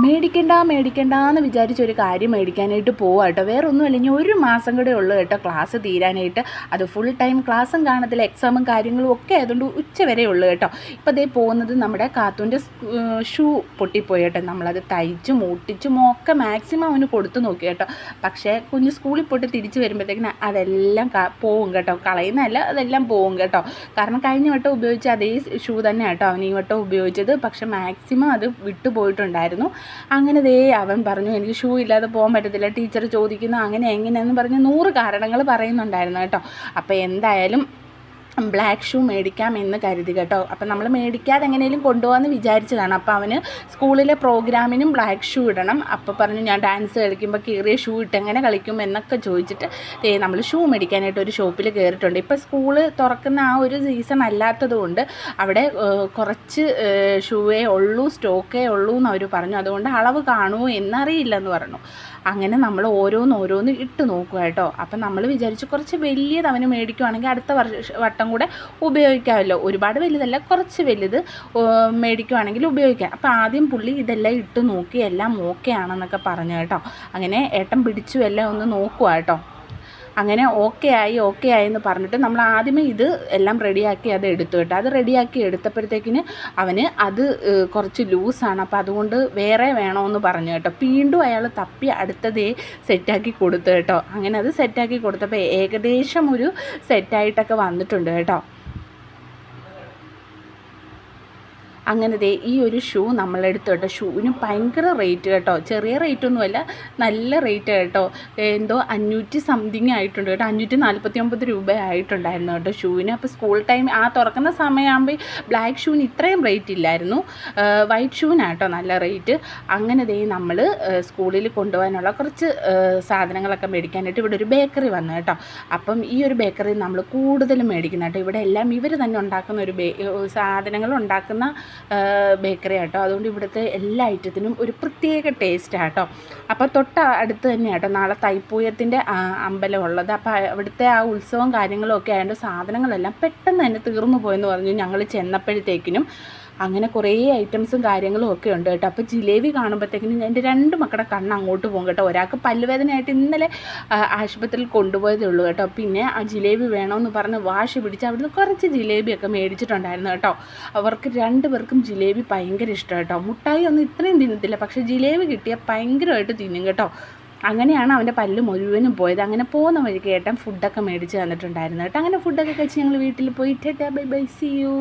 മേടിക്കണ്ടെന്ന് വിചാരിച്ചൊരു കാര്യം മേടിക്കാനായിട്ട് പോവാം കേട്ടോ. വേറെ ഒന്നുമില്ല, ഇനി ഒരു മാസം കൂടെ ഉള്ളൂ കേട്ടോ ക്ലാസ് തീരാനായിട്ട്. അത് ഫുൾ ടൈം ക്ലാസ്സും കാണത്തില്ല, എക്സാമും കാര്യങ്ങളും ഒക്കെ ആയതുകൊണ്ട് ഉച്ച വരെ ഉള്ളൂ കേട്ടോ. ഇപ്പോൾ അതേ പോകുന്നത് നമ്മുടെ കാത്തൂൻ്റെ ഷൂ പൊട്ടിപ്പോയി കേട്ടോ. നമ്മളത് തയ്ച്ചും ഒട്ടിച്ചും ഒക്കെ മാക്സിമം അവന് കൊടുത്തു നോക്കി കേട്ടോ. പക്ഷേ കുഞ്ഞ് സ്കൂളിൽ പോയിട്ട് തിരിച്ച് വരുമ്പോഴത്തേക്കിന് അതെല്ലാം പോവും കേട്ടോ. കളയുന്നതല്ല, അതെല്ലാം പോവും കേട്ടോ. കാരണം കഴിഞ്ഞ വട്ടം ഉപയോഗിച്ച അതേ ഷൂ തന്നെ കേട്ടോ അവൻ ഈ വട്ടം ഉപയോഗിച്ചത്. പക്ഷെ മാക്സിമം അത് വിട്ടുപോയിട്ടുണ്ടായിരുന്നു. അങ്ങനെ അവൻ പറഞ്ഞു, എനിക്ക് ഷൂ ഇല്ലാതെ പോകാൻ പറ്റത്തില്ല, ടീച്ചർ ചോദിക്കുന്നു അങ്ങനെ എങ്ങനെയെന്ന് പറഞ്ഞ് 100 കാരണങ്ങൾ പറയുന്നുണ്ടായിരുന്നു കേട്ടോ. അപ്പോൾ എന്തായാലും ബ്ലാക്ക് ഷൂ മേടിക്കാം എന്ന് കരുതി കേട്ടോ. അപ്പം നമ്മൾ മേടിക്കാതെ എങ്ങനെയും കൊണ്ടുപോകാമെന്ന് വിചാരിച്ചതാണ്. അപ്പോൾ അവന് സ്കൂളിലെ പ്രോഗ്രാമിനും ബ്ലാക്ക് ഷൂ ഇടണം. അപ്പോൾ പറഞ്ഞു, ഞാൻ ഡാൻസ് കളിക്കുമ്പോൾ കീറിയ ഷൂ ഇട്ട് എങ്ങനെ കളിക്കും എന്നൊക്കെ ചോദിച്ചിട്ട് നമ്മൾ ഷൂ മേടിക്കാനായിട്ട് ഒരു ഷോപ്പിൽ കയറിയിട്ടുണ്ട്. ഇപ്പോൾ സ്കൂള് തുറക്കുന്ന ആ ഒരു സീസൺ അല്ലാത്തത് കൊണ്ട് അവിടെ കുറച്ച് ഷൂവേ ഉള്ളൂ, സ്റ്റോക്കേ ഉള്ളൂ എന്ന് അവർ പറഞ്ഞു. അതുകൊണ്ട് അളവ് കാണുമോ എന്നറിയില്ലെന്ന് പറഞ്ഞു. അങ്ങനെ നമ്മൾ ഓരോന്ന് ഇട്ട് നോക്കുക കേട്ടോ. അപ്പം നമ്മൾ വിചാരിച്ചു കുറച്ച് വലിയത് അവന് മേടിക്കുവാണെങ്കിൽ അടുത്ത വട്ടം കൂടെ ഉപയോഗിക്കാമല്ലോ. ഒരുപാട് വലുതല്ല, കുറച്ച് വലുത് മേടിക്കുവാണെങ്കിൽ ഉപയോഗിക്കാം. അപ്പോൾ ആദ്യം പുള്ളി ഇതെല്ലാം ഇട്ട് നോക്കി എല്ലാം ഓക്കെ ആണെന്നൊക്കെ പറഞ്ഞു കേട്ടോ. അങ്ങനെ ഏട്ടൻ പിടിച്ചു എല്ലാം ഒന്ന് നോക്കുക കേട്ടോ. അങ്ങനെ ഓക്കെ ആയി എന്ന് പറഞ്ഞിട്ട് നമ്മൾ ആദ്യമേ ഇത് എല്ലാം റെഡിയാക്കി അത് എടുത്തു കേട്ടോ. അത് റെഡിയാക്കി എടുത്തപ്പോഴത്തേക്കിന് അവന് അത് കുറച്ച് ലൂസാണ്, അപ്പോൾ അതുകൊണ്ട് വേറെ വേണമെന്ന് പറഞ്ഞു കേട്ടോ. വീണ്ടും അയാൾ തപ്പി അടുത്തതേ സെറ്റാക്കി കൊടുത്തു കേട്ടോ. അങ്ങനെ അത് സെറ്റാക്കി കൊടുത്തപ്പോൾ ഏകദേശം ഒരു സെറ്റായിട്ടൊക്കെ വന്നിട്ടുണ്ട് കേട്ടോ. അങ്ങനെ ഈ ഒരു ഷൂ നമ്മളെടുത്തു കേട്ടോ. ഷൂവിന് ഭയങ്കര റേറ്റ് കേട്ടോ, ചെറിയ റേറ്റൊന്നുമല്ല, നല്ല റേറ്റ് കേട്ടോ. എന്തോ 500 സംതിങ് ആയിട്ടുണ്ട് കേട്ടോ, 549 രൂപ ആയിട്ടുണ്ടായിരുന്നു കേട്ടോ ഷൂവിന്. അപ്പോൾ സ്കൂൾ ടൈം ആ തുറക്കുന്ന സമയമാകുമ്പോൾ ബ്ലാക്ക് ഷൂവിന് ഇത്രയും റേറ്റ് ഇല്ലായിരുന്നു, വൈറ്റ് ഷൂവിനാട്ടോ നല്ല റേറ്റ്. അങ്ങനെ നമ്മൾ സ്കൂളിൽ കൊണ്ടുപോകാനുള്ള കുറച്ച് സാധനങ്ങളൊക്കെ മേടിക്കാനായിട്ട് ഇവിടെ ഒരു ബേക്കറി വന്നു കേട്ടോ. അപ്പം ഈ ഒരു ബേക്കറി നമ്മൾ കൂടുതലും മേടിക്കുന്ന കേട്ടോ. ഇവിടെ എല്ലാം ഇവർ തന്നെ ഉണ്ടാക്കുന്ന ഒരു സാധനങ്ങൾ ഉണ്ടാക്കുന്ന ബേക്കറി ആട്ടോ. അതുകൊണ്ട് ഇവിടുത്തെ എല്ലാ ഐറ്റത്തിനും ഒരു പ്രത്യേക ടേസ്റ്റ് ആട്ടോ. അപ്പോൾ അടുത്ത് തന്നെ ആട്ടോ നാളെ തൈപ്പൂയത്തിൻ്റെ അമ്പലം ഉള്ളത്. അപ്പോൾ അവിടുത്തെ ആ ഉത്സവം കാര്യങ്ങളും ഒക്കെ ആയതുകൊണ്ട് സാധനങ്ങളെല്ലാം പെട്ടെന്ന് തന്നെ തീർന്നു പോയെന്ന് പറഞ്ഞു ഞങ്ങൾ ചെന്നപ്പോഴത്തേക്കിനും. അങ്ങനെ കുറേ ഐറ്റംസും കാര്യങ്ങളും ഒക്കെ ഉണ്ട് കേട്ടോ. അപ്പോൾ ജിലേബി കാണുമ്പോഴത്തേക്കിനും എൻ്റെ 2 മക്കളുടെ കണ്ണ് അങ്ങോട്ട് പോകും കേട്ടോ. ഒരാൾക്ക് പല്ലുവേദനയായിട്ട് ഇന്നലെ ആശുപത്രിയിൽ കൊണ്ടുപോയതേ ഉള്ളൂ കേട്ടോ. പിന്നെ ആ ജിലേബി വേണമെന്ന് പറഞ്ഞ് വാശി പിടിച്ച് അവിടുന്ന് കുറച്ച് ജിലേബിയൊക്കെ മേടിച്ചിട്ടുണ്ടായിരുന്നു കേട്ടോ. അവർക്ക് 2 പേർക്കും ജിലേബി ഭയങ്കര ഇഷ്ടം കേട്ടോ. മുട്ടായി ഒന്നും ഇത്രയും തിന്നത്തില്ല, പക്ഷേ ജിലേബി കിട്ടിയാൽ ഭയങ്കരമായിട്ട് തിന്നും കേട്ടോ. അങ്ങനെയാണ് അവൻ്റെ പല്ല് മുഴുവനും പോയത്. അങ്ങനെ പോകുന്ന വഴിക്ക് ഏട്ടൻ ഫുഡൊക്കെ മേടിച്ച് തന്നിട്ടുണ്ടായിരുന്നു കേട്ടോ. അങ്ങനെ ഫുഡൊക്കെ കഴിച്ച് ഞങ്ങൾ വീട്ടിൽ പോയി. Tata bye bye, see U.